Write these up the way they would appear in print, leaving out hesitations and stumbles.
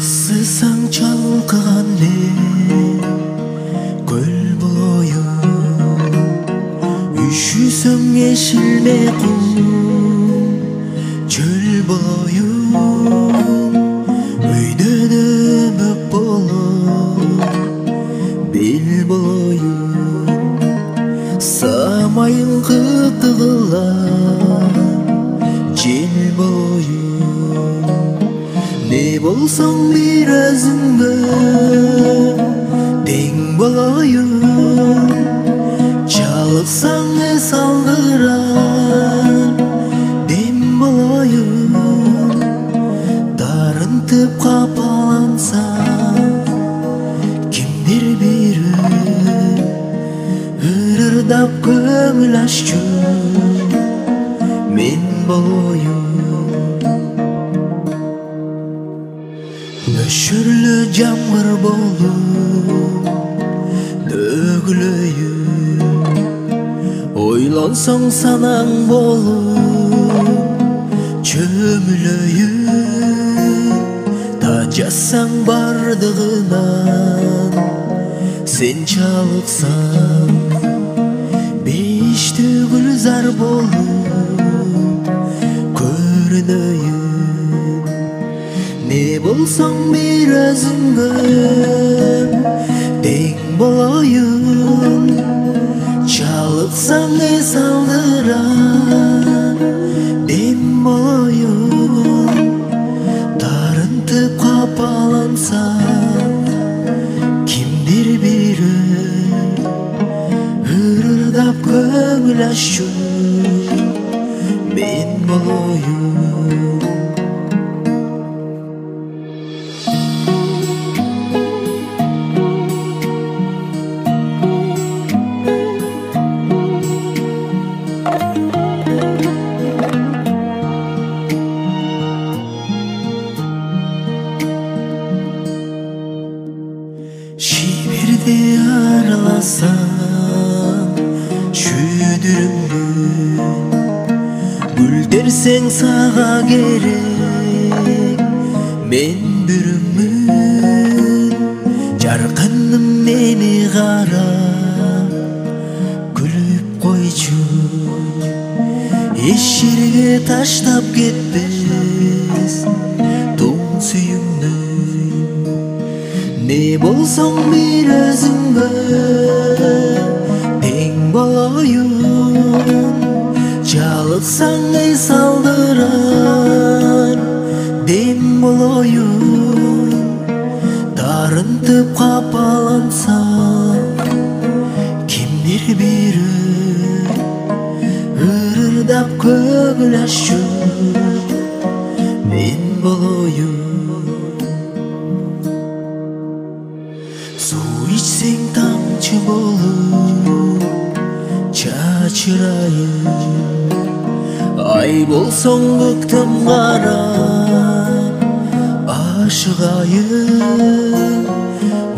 Ысысаң чалкыган көл бою, үшүсөң эшилме кум чөл бою, өйдөн өмөк болуп бел бою, самайың кытыгылар жел бою. Ne bolsоң bir özüңгө тең болоюн, чалыксаң эс алдырар дем болоюн, дарынтып капалансаң кимдир бири ырырдап көңүл аччу мен болоюн. Нөшірлі жамғыр болуп төгілөйүн, ойлансаң санаң болуп чөмүлөйүн, тажасаң бардыгынан сен чалыксаң беш төгүл зар болуп көрүнөйүн. Ne bolsоң bir özüңгө тең болоюн, чалыксаң эс алдырар дем болоюн, дарынтып капалансаң кимдир бири ырырдап көңүл аччу мен болоюн. Şibirde aralasam şüdürümdün, güldersen sağa gerek men bürümün, jarkıным meni qarap gülüp koyчу, eş жерге таштап кетпес тоң сүйүңдү. Ne bolsоң bir özüңгө тең болоюн, чалыксаң эс алдырар дем болоюн, дарынтып капалансаң кимдир бири ырырдап көңүл аччу мен болоюн. Su içsең тамчы болуп чачырайын, ай болсоң көктөм карап ашыгайын,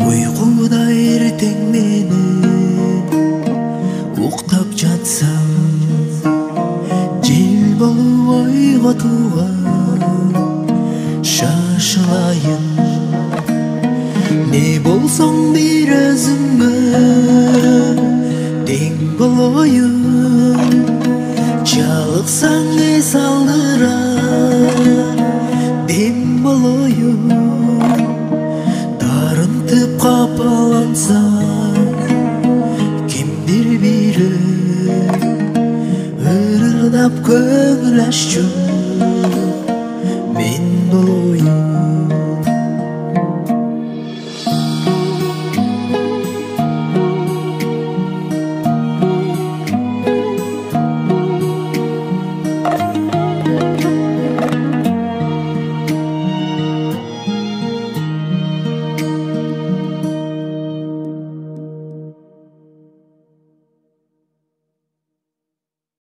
уйкуда эртең менен уктап жатсам жел болуп ойго тууган шашылайын. Ne bolsоң bir özüңгө тең болоюн, чалыксаң эс алдырар дем болоюн, дарынтып капалансаң кимдир бири ырырдап көңүл аччу